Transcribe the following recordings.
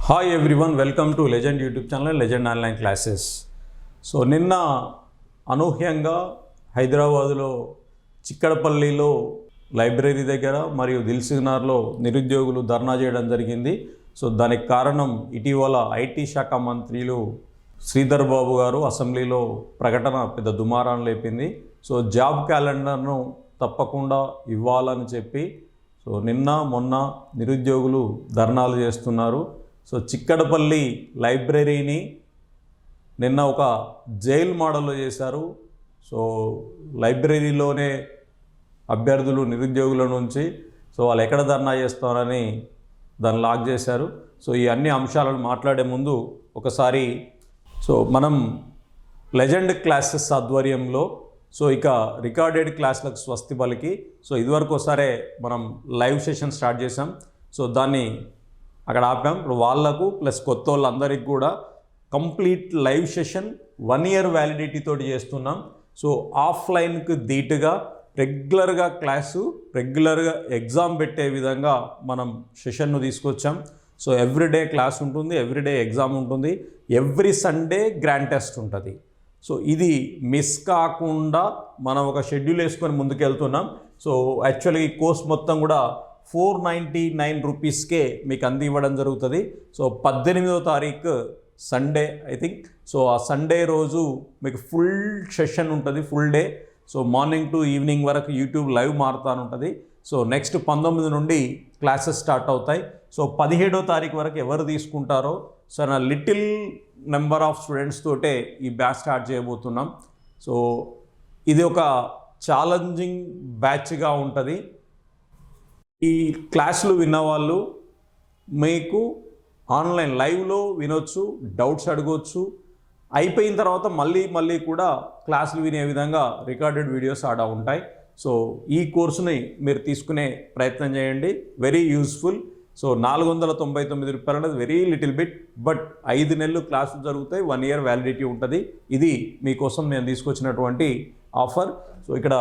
Hi everyone, welcome to legend YouTube channel legend online classes. So నిన్న అనూహ్యంగా హైదరాబాదులో చిక్కడపల్లిలో library దగ్గర మరియు దిల్సుఖ్నగర్లో నిరుద్యోగులు ధర్నా చేయడం జరిగింది. సో దానికి కారణం ఇటీవల ఐటీ శాఖ మంత్రులు శ్రీధర్ బాబు గారు అసెంబ్లీలో ప్రకటన పెద్ద దుమారాన్ని లేపింది. సో జాబ్ క్యాలెండర్ను తప్పకుండా ఇవ్వాలని చెప్పి సో నిన్న మొన్న నిరుద్యోగులు ధర్నాలు చేస్తున్నారు. సో చిక్కడపల్లి లైబ్రరీని నిన్న ఒక జైల్ మోడల్లో చేశారు. సో లైబ్రరీలోనే అభ్యర్థులు నిరుద్యోగుల నుంచి సో వాళ్ళు ఎక్కడ ధర్నా చేస్తారని దాన్ని లాక్ చేశారు. సో ఈ అన్ని అంశాలను మాట్లాడే ముందు ఒకసారి సో మనం లెజెండ్ క్లాసెస్ ఆధ్వర్యంలో సో ఇక రికార్డెడ్ క్లాసులకు స్వస్తి పలికి సో ఇదివరకు ఒకసారి మనం లైవ్ సెషన్ స్టార్ట్ చేసాం. సో దాన్ని అక్కడ ఆపాం. ఇప్పుడు వాళ్లకు ప్లస్ కొత్త వాళ్ళందరికీ కూడా complete live session 1 year validity తోటి చేస్తున్నాం. సో ఆఫ్లైన్కి ధీటుగా రెగ్యులర్గా క్లాసు రెగ్యులర్గా ఎగ్జామ్ పెట్టే విధంగా మనం సెషన్ను తీసుకొచ్చాం. సో ఎవ్రీడే క్లాస్ ఉంటుంది, ఎవ్రీడే ఎగ్జామ్ ఉంటుంది, ఎవ్రీ సండే గ్రాండ్ టెస్ట్ ఉంటుంది. సో ఇది మిస్ కాకుండా మనం ఒక షెడ్యూల్ వేసుకొని ముందుకెళ్తున్నాం. సో యాక్చువల్గా ఈ కోర్స్ మొత్తం కూడా 499 రూపీస్కే మీకు అందివ్వడం జరుగుతుంది. సో 18వ తారీఖు సండే ఐ థింక్. సో ఆ సండే రోజు మీకు ఫుల్ సెషన్ ఉంటుంది, full day. So morning to evening వరకు యూట్యూబ్ లైవ్ మారుతాను ఉంటుంది. సో నెక్స్ట్ 19 నుండి క్లాసెస్ స్టార్ట్ అవుతాయి. సో 17వ తారీఖు వరకు ఎవరు తీసుకుంటారో సో నా లిటిల్ నెంబర్ ఆఫ్ స్టూడెంట్స్ తోటే ఈ బ్యాచ్ స్టార్ట్ చేయబోతున్నాం. సో ఇది ఒక ఛాలెంజింగ్ బ్యాచ్గా ఉంటుంది. ఈ క్లాసులు విన్నవాళ్ళు మీకు ఆన్లైన్ లైవ్లో వినొచ్చు, డౌట్స్ అడగవచ్చు. అయిపోయిన తర్వాత మళ్ళీ కూడా క్లాసులు వినే విధంగా రికార్డెడ్ వీడియోస్ ఆడ ఉంటాయి. సో ఈ కోర్సుని మీరు తీసుకునే ప్రయత్నం చేయండి. Very useful. సో 499 రూపాయలు అనేది వెరీ లిటిల్ బిట్, బట్ 5 నెలలు క్లాసులు జరుగుతాయి, 1 year వ్యాలిడిటీ ఉంటుంది. ఇది మీకోసం నేను తీసుకొచ్చినటువంటి ఆఫర్. సో ఇక్కడ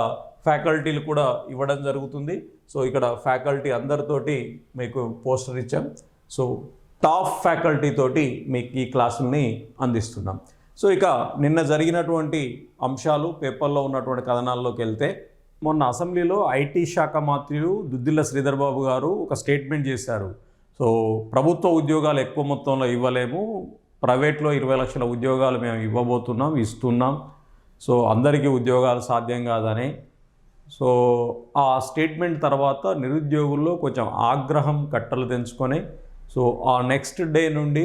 ఫ్యాకల్టీలు కూడా ఇవ్వడం జరుగుతుంది. సో ఇక్కడ ఫ్యాకల్టీ అందరితోటి మీకు పోస్టర్ ఇచ్చాం. సో టాప్ ఫ్యాకల్టీ తోటి మీకు ఈ క్లాసుల్ని అందిస్తున్నాం. సో ఇక నిన్న జరిగినటువంటి అంశాలు పేపర్లో ఉన్నటువంటి కథనాల్లోకి వెళ్తే, మొన్న అసెంబ్లీలో ఐటీ శాఖ మంత్రులు దుద్దిల్ల శ్రీధర్ బాబు గారు ఒక స్టేట్మెంట్ చేశారు. సో ప్రభుత్వ ఉద్యోగాలు ఎక్కువ మొత్తంలో ఇవ్వలేము, ప్రైవేట్లో 20 లక్షల ఉద్యోగాలు మేము ఇస్తున్నాం. సో అందరికీ ఉద్యోగాలు సాధ్యం కాదని. సో ఆ స్టేట్మెంట్ తర్వాత నిరుద్యోగుల్లో కొంచెం ఆగ్రహం కట్టలు తెంచుకొని సో ఆ నెక్స్ట్ డే నుండి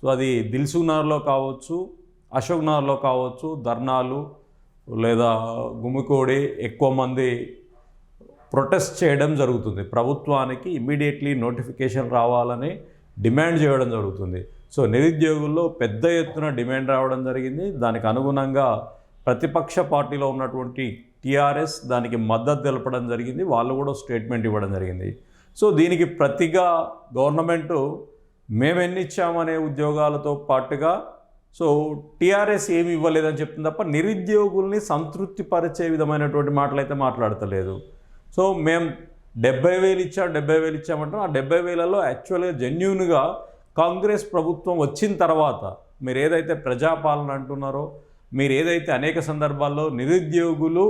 సో అది దిల్సుఖ్నగర్లో కావచ్చు, అశోక్ నగర్లో కావచ్చు, ధర్నాలు లేదా గుమికూడి ఎక్కువ మంది ప్రొటెస్ట్ చేయడం జరుగుతుంది. ప్రభుత్వానికి ఇమ్మీడియట్లీ నోటిఫికేషన్ రావాలని డిమాండ్ చేయడం జరుగుతుంది. సో నిరుద్యోగుల్లో పెద్ద ఎత్తున డిమాండ్ రావడం జరిగింది. దానికి అనుగుణంగా ప్రతిపక్ష పార్టీలో ఉన్నటువంటి టీఆర్ఎస్ దానికి మద్దతు తెలపడం జరిగింది. వాళ్ళు కూడా స్టేట్మెంట్ ఇవ్వడం జరిగింది. సో దీనికి ప్రతిగా గవర్నమెంటు మేము ఎన్ని ఇచ్చామనే ఉద్యోగాలతో పాటుగా సో టీఆర్ఎస్ ఏమి ఇవ్వలేదని చెప్తుంది తప్ప నిరుద్యోగుల్ని సంతృప్తిపరిచే విధమైనటువంటి మాటలు అయితే మాట్లాడతలేదు. సో మేము 70,000 ఇచ్చామంటాం. ఆ 70,000లో యాక్చువల్గా జెన్యూన్గా కాంగ్రెస్ ప్రభుత్వం వచ్చిన తర్వాత మీరు ఏదైతే ప్రజాపాలన అంటున్నారో, మీరు ఏదైతే అనేక సందర్భాల్లో నిరుద్యోగులు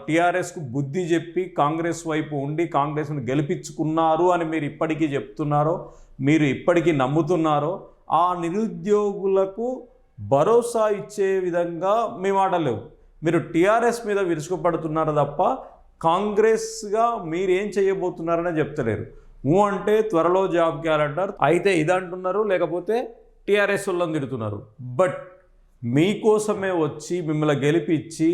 టీఆర్ఎస్కు బుద్ధి చెప్పి కాంగ్రెస్ వైపు ఉండి కాంగ్రెస్ను గెలిపించుకున్నారు అని మీరు ఇప్పటికీ చెప్తున్నారో, మీరు ఇప్పటికీ నమ్ముతున్నారో, ఆ నిరుద్యోగులకు భరోసా ఇచ్చే విధంగా మీ మాటలేవు. మీరు టీఆర్ఎస్ మీద విరుచుకుపడుతున్నారు తప్ప కాంగ్రెస్గా మీరేం చేయబోతున్నారనే చెప్తలేరు. అంటే త్వరలో జాబ్ క్యాలెండర్ అయితే ఇదంటున్నారు, లేకపోతే టీఆర్ఎస్ వాళ్ళని తిడుతున్నారు. బట్ మీకోసమే వచ్చి మిమ్మల్ని గెలిపించి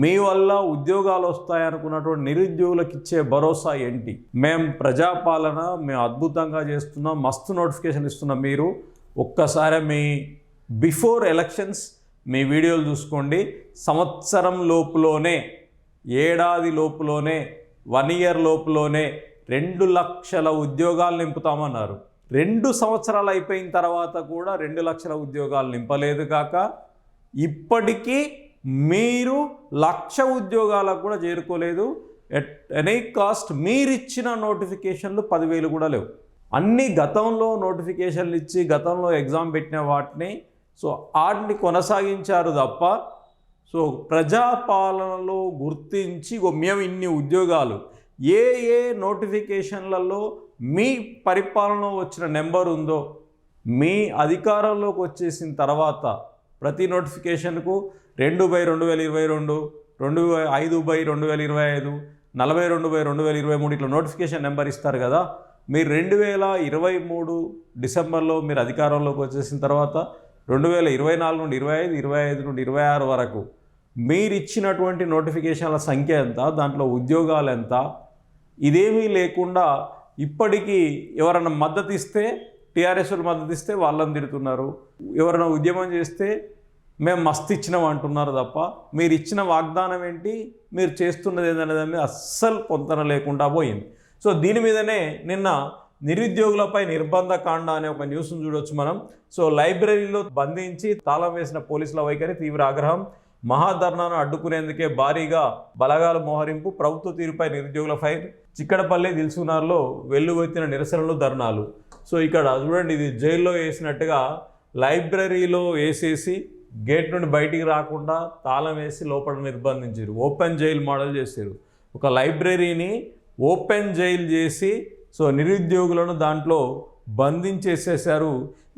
మీ వల్ల ఉద్యోగాలు వస్తాయనుకున్నటువంటి నిరుద్యోగులకు ఇచ్చే భరోసా ఏంటి? మేము ప్రజాపాలన మేము అద్భుతంగా చేస్తున్నాం, మస్తు నోటిఫికేషన్ ఇస్తున్నాం. మీరు ఒక్కసారి మీ బిఫోర్ ఎలక్షన్స్ మీ వీడియోలు చూసుకోండి. సంవత్సరం లోపులోనే, ఏడాది లోపులోనే, 1 year లోపులోనే 2 లక్షల ఉద్యోగాలు నింపుతామన్నారు. 2 సంవత్సరాలు అయిపోయిన తర్వాత కూడా 2 లక్షల ఉద్యోగాలు నింపలేదు కాక ఇప్పటికీ మీరు 1,00,000 ఉద్యోగాలకు కూడా చేరుకోలేదు. ఎట్ ఎనీ కాస్ట్ మీరిచ్చిన నోటిఫికేషన్లు 10,000 కూడా లేవు. అన్ని గతంలో నోటిఫికేషన్లు ఇచ్చి గతంలో ఎగ్జామ్ పెట్టిన వాటిని సో వాటిని కొనసాగించారు తప్ప సో ప్రజాపాలనలో గుర్తించి మేము ఇన్ని ఉద్యోగాలు ఏ ఏ నోటిఫికేషన్లలో మీ పరిపాలనలో వచ్చిన నెంబర్ ఉందో మీ అధికారంలోకి వచ్చేసిన తర్వాత ప్రతి నోటిఫికేషన్కు 2/2022, 5/2025, 42/2023 ఇట్లా నోటిఫికేషన్ నెంబర్ ఇస్తారు కదా. మీరు 2023 డిసెంబర్లో మీరు అధికారంలోకి వచ్చేసిన తర్వాత 2024 నుండి 25, 25 నుండి 26 వరకు మీరు ఇచ్చినటువంటి నోటిఫికేషన్ల సంఖ్య ఎంత, దాంట్లో ఉద్యోగాలు ఎంత, ఇదేమీ లేకుండా ఇప్పటికీ ఎవరైనా మద్దతు ఇస్తే టీఆర్ఎస్ వాళ్ళు మద్దతు ఇస్తే వాళ్ళని తిడుతున్నారు, ఎవరైనా ఉద్యమం చేస్తే మేము మస్తు ఇచ్చినాం అంటున్నారు తప్ప మీరు ఇచ్చిన వాగ్దానం ఏంటి, మీరు చేస్తున్నది ఏంటనే దాని మీద అస్సలు పొంతన లేకుండా పోయింది. సో దీని మీదనే నిన్న నిరుద్యోగులపై నిర్బంధ కాండ అనే ఒక న్యూస్ను చూడొచ్చు మనం. సో లైబ్రరీలో బంధించి తాళం వేసిన పోలీసుల వైఖరి, తీవ్ర ఆగ్రహం, మహాధర్నాను అడ్డుకునేందుకే భారీగా బలగాలు మోహరింపు, ప్రభుత్వ తీరుపై నిరుద్యోగుల ఫైర్, చిక్కడపల్లి, దిల్సునార్లో వెల్లువెత్తిన నిరసనలు, ధర్నాలు. సో ఇక్కడ చూడండి, ఇది జైల్లో వేసినట్టుగా లైబ్రరీలో వేసేసి గేట్ నుండి బయటికి రాకుండా తాళం వేసి లోపల నిర్బంధించారు. ఓపెన్ జైల్ మోడల్ చేశారు. ఒక లైబ్రరీని ఓపెన్ జైల్ చేసి సో నిరుద్యోగులను దాంట్లో బంధించేసేసారు.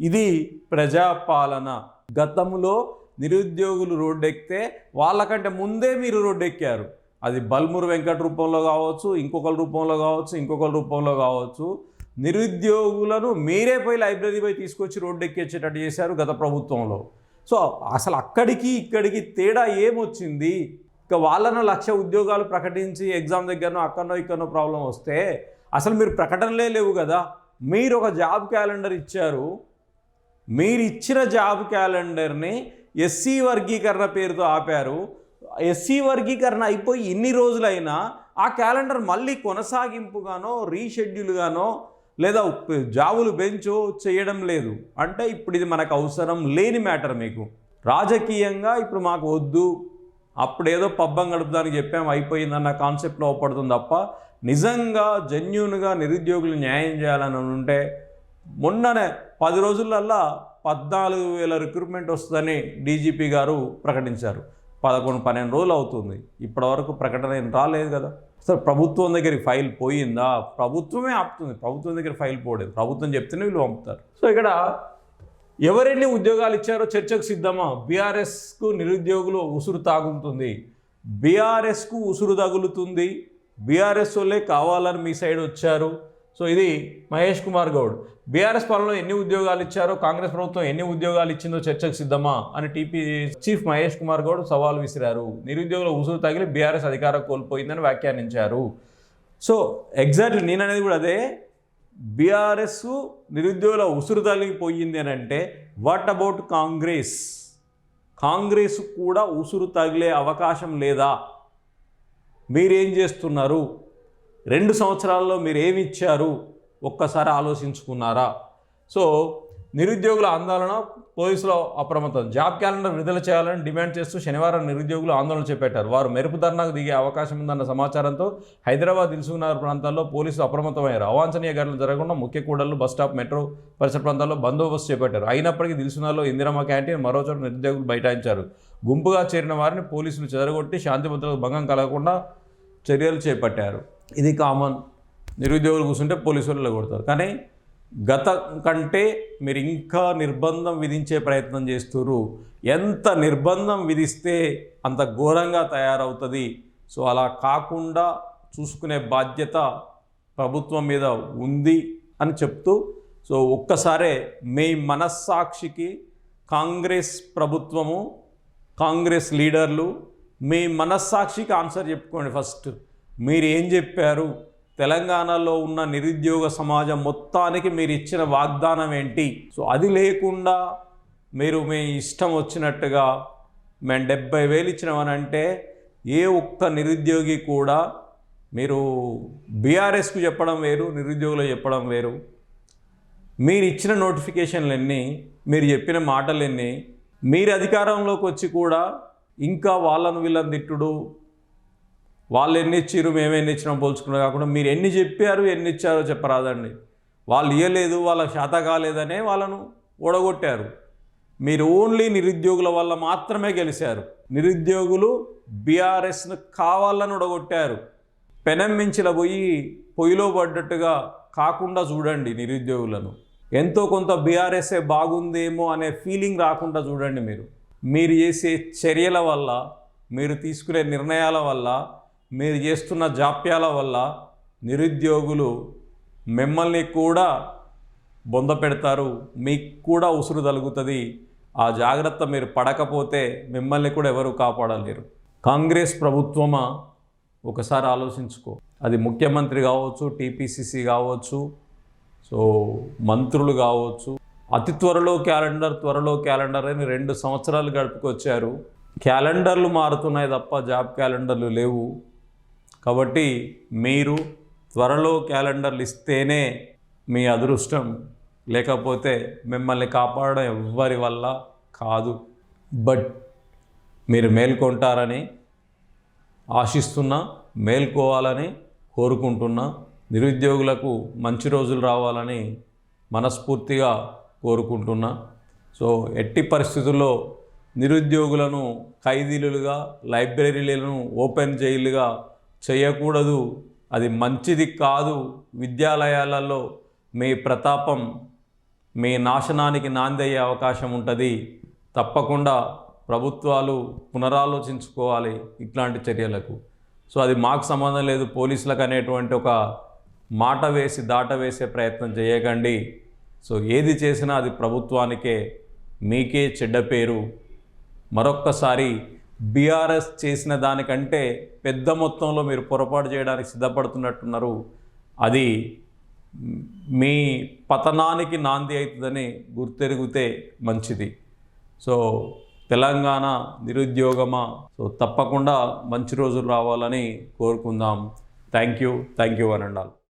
ఇది ప్రజాపాలన. గతంలో నిరుద్యోగులు రోడ్డెక్కితే వాళ్ళకంటే ముందే మీరు రోడ్డెక్కారు. అది బల్మూరు వెంకట రూపంలో కావచ్చు, ఇంకొకరి రూపంలో కావచ్చు. నిరుద్యోగులను మీరే పోయి లైబ్రరీ పోయి తీసుకొచ్చి రోడ్డెక్కేసేటట్టు చేశారు గత ప్రభుత్వంలో. సో అసలు అక్కడికి ఇక్కడికి తేడా ఏమొచ్చింది? ఇక వాళ్ళను 1,00,000 ఉద్యోగాలు ప్రకటించి ఎగ్జామ్ దగ్గరనో అక్కడనో ఇక్కడనో ప్రాబ్లం వస్తే అసలు మీరు ప్రకటనలే లేవు కదా. మీరు ఒక జాబ్ క్యాలెండర్ ఇచ్చారు. మీరు ఇచ్చిన జాబ్ క్యాలెండర్ని ఎస్సీ వర్గీకరణ పేరుతో ఆపారు. ఎస్సీ వర్గీకరణ అయిపోయి ఇన్ని రోజులైనా ఆ క్యాలెండర్ మళ్ళీ కొనసాగింపుగానో రీషెడ్యూల్గానో లేదా జాబులు బెంచో చేయడం లేదు. అంటే ఇప్పుడు ఇది మనకు అవసరం లేని మ్యాటర్. మీకు రాజకీయంగా ఇప్పుడు మాకు వద్దు, అప్పుడేదో పబ్బం గడుపుదానికి చెప్పాము అయిపోయిందన్న కాన్సెప్ట్లో పడుతుంది తప్ప నిజంగా జెన్యూన్గా నిరుద్యోగులు న్యాయం చేయాలని ఉంటే మొన్ననే 10 రోజులల్లా 14,000 రిక్రూట్మెంట్ వస్తుందని డీజీపీ గారు ప్రకటించారు. 11-12 రోజులు అవుతుంది, ఇప్పటివరకు ప్రకటన ఏం రాలేదు కదా. సార్ ప్రభుత్వం దగ్గరికి ఫైల్ పోయిందా? ప్రభుత్వమే ఆపుతుంది. ప్రభుత్వం దగ్గర ఫైల్ పోలేదు. ప్రభుత్వం చెప్తేనే వీళ్ళు పంపుతారు. సో ఇక్కడ ఎవరెన్ని ఉద్యోగాలు ఇచ్చారో చర్చకు సిద్ధమా? బీఆర్ఎస్కు నిరుద్యోగులు ఉసురు తాగుతుంది. బీఆర్ఎస్కు ఉసురు తగులుతుంది. బీఆర్ఎస్ వాళ్ళే కావాలని మీ సైడ్ వచ్చారు. సో ఇది మహేష్ కుమార్ గౌడ్. బీఆర్ఎస్ పాలనలో ఎన్ని ఉద్యోగాలు ఇచ్చారో, కాంగ్రెస్ ప్రభుత్వం ఎన్ని ఉద్యోగాలు ఇచ్చిందో చర్చకు సిద్ధమా అని టీపీ చీఫ్ మహేష్ కుమార్ గౌడ్ సవాల్ విసిరారు. నిరుద్యోగుల ఉసురు తగిలి బీఆర్ఎస్ అధికారం కోల్పోయిందని వ్యాఖ్యానించారు. సో ఎగ్జాక్ట్లీ నేను అనేది కూడా అదే. బీఆర్ఎస్ నిరుద్యోగుల ఉసురు తగిలిపోయింది అని అంటే వాట్ అబౌట్ కాంగ్రెస్? కాంగ్రెస్ కూడా ఉసురు తగిలే అవకాశం లేదా? మీరేం చేస్తున్నారు? 2 సంవత్సరాల్లో మీరు ఏమి ఇచ్చారు ఒక్కసారి ఆలోచించుకున్నారా? సో నిరుద్యోగుల ఆందోళన, పోలీసుల అప్రమత్తం. జాబ్ క్యాలెండర్ విడుదల చేయాలని డిమాండ్ చేస్తూ శనివారం నిరుద్యోగులు ఆందోళన చేపట్టారు. వారు మెరుపు ధర్నాకు దిగే అవకాశం ఉందన్న సమాచారంతో హైదరాబాద్ దిల్సుఖ్నగర్ ప్రాంతాల్లో పోలీసులు అప్రమత్తమయ్యారు. అవాంఛనీయ ఘటనలు జరగకుండా ముఖ్య కూడళ్లు, బస్టాప్, మెట్రో పరిసర ప్రాంతాల్లో బందోబస్తు చేపట్టారు. అయినప్పటికీ దిల్సుఖ్నగర్లో ఇందిరమ్మ క్యాంటీన్, మరోచోట నిరుద్యోగులు బైఠాయించారు. గుంపుగా చేరిన వారిని పోలీసులు చెదరగొట్టి శాంతి భద్రతలకు భంగం కలగకుండా చర్యలు చేపట్టారు. ఇది కామన్. నిరుద్యోగులు కూర్చుంటే పోలీసు వాళ్ళు కొడతారు. కానీ గత కంటే మీరు ఇంకా నిర్బంధం విధించే ప్రయత్నం చేస్తున్నారు. ఎంత నిర్బంధం విధిస్తే అంత ఘోరంగా తయారవుతుంది. సో అలా కాకుండా చూసుకునే బాధ్యత ప్రభుత్వం మీద ఉంది అని చెప్తూ, సో ఒక్కసారే మీ మనస్సాక్షికి కాంగ్రెస్ ప్రభుత్వము, కాంగ్రెస్ లీడర్లు మీ మనస్సాక్షికి ఆన్సర్ చెప్పుకోండి. ఫస్ట్ మీరు ఏం చెప్పారు? తెలంగాణలో ఉన్న నిరుద్యోగ సమాజం మొత్తానికి మీరు ఇచ్చిన వాగ్దానం ఏంటి? సో అది లేకుండా మీరు మీ ఇష్టం వచ్చినట్టుగా మేము 70,000 ఇచ్చినామనంటే ఏ ఒక్క నిరుద్యోగి కూడా, మీరు బీఆర్ఎస్కు చెప్పడం వేరు, నిరుద్యోగులు చెప్పడం వేరు. మీరు ఇచ్చిన నోటిఫికేషన్లు ఎన్ని, మీరు చెప్పిన మాటలు ఎన్ని? మీరు అధికారంలోకి వచ్చి కూడా ఇంకా వాళ్ళను వీళ్ళని తిట్టుడు, వాళ్ళు ఎన్ని ఇచ్చారు మేము ఎన్ని ఇచ్చినాం పోల్చుకున్నా కాకుండా మీరు ఎన్ని చెప్పారు ఎన్ని ఇచ్చారో చెప్పరాదండి. వాళ్ళు ఇవ్వలేదు, వాళ్ళ శాత కాలేదనే వాళ్ళను ఓడగొట్టారు. మీరు ఓన్లీ నిరుద్యోగుల వల్ల మాత్రమే గెలిచారు. నిరుద్యోగులు బీఆర్ఎస్ను కావాలని ఓడగొట్టారు. పెనం మించిన పొయ్యిలో పడ్డట్టుగా కాకుండా చూడండి. నిరుద్యోగులను ఎంతో కొంత బీఆర్ఎస్ఏ బాగుందేమో అనే ఫీలింగ్ రాకుండా చూడండి. మీరు చేసే చర్యల వల్ల, మీరు తీసుకునే నిర్ణయాల వల్ల, మీరు చేస్తున్న జాప్యాల వల్ల నిరుద్యోగులు మిమ్మల్ని కూడా బొంద పెడతారు, మీకు కూడా ఉసురు తలుగుతుంది. ఆ జాగ్రత్త మీరు పడకపోతే మిమ్మల్ని కూడా ఎవరు కాపాడలేరు. కాంగ్రెస్ ప్రభుత్వమా, ఒకసారి ఆలోచించుకో. అది ముఖ్యమంత్రి కావచ్చు, టీపీసీసీ కావచ్చు, సో మంత్రులు కావచ్చు. అతి త్వరలో క్యాలెండర్ అని 2 సంవత్సరాలు గడుపుకొచ్చారు. క్యాలెండర్లు మారుతున్నాయి తప్ప జాబ్ క్యాలెండర్లు లేవు. కాబట్టి మీరు త్వరలో క్యాలెండర్లు ఇస్తేనే మీ అదృష్టం, లేకపోతే మిమ్మల్ని కాపాడడం ఎవ్వరి వల్ల కాదు. బట్ మీరు మేల్కొంటారని ఆశిస్తున్నా, మేల్కోవాలని కోరుకుంటున్నా. నిరుద్యోగులకు మంచి రోజులు రావాలని మనస్ఫూర్తిగా కోరుకుంటున్నా. సో ఎట్టి పరిస్థితుల్లో నిరుద్యోగులను ఖైదీలుగా, లైబ్రరీలను ఓపెన్ జైలుగా చేయకూడదు. అది మంచిది కాదు. విద్యాలయాలలో మీ ప్రతాపం, మీ నాశనానికి నాంది అయ్యే అవకాశం ఉంటుంది. తప్పకుండా ప్రభుత్వాలు పునరాలోచించుకోవాలి ఇట్లాంటి చర్యలకు. సో అది మాకు సంబంధం లేదు, పోలీసులకు అనేటువంటి ఒక మాట వేసి దాటవేసే ప్రయత్నం చేయకండి. సో ఏది చేసినా అది ప్రభుత్వానికే, మీకే చెడ్డ పేరు. మరొక్కసారి బీఆర్ఎస్ చేసిన దానికంటే పెద్ద మొత్తంలో మీరు పొరపాటు చేయడానికి సిద్ధపడుతున్నట్టున్నారు. అది మీ పతనానికి నాంది అవుతుందని గుర్తెరిగితే మంచిది. సో తెలంగాణ నిరుద్యోగమా, సో తప్పకుండా మంచి రోజులు రావాలని కోరుకుందాం. Thank you one and all.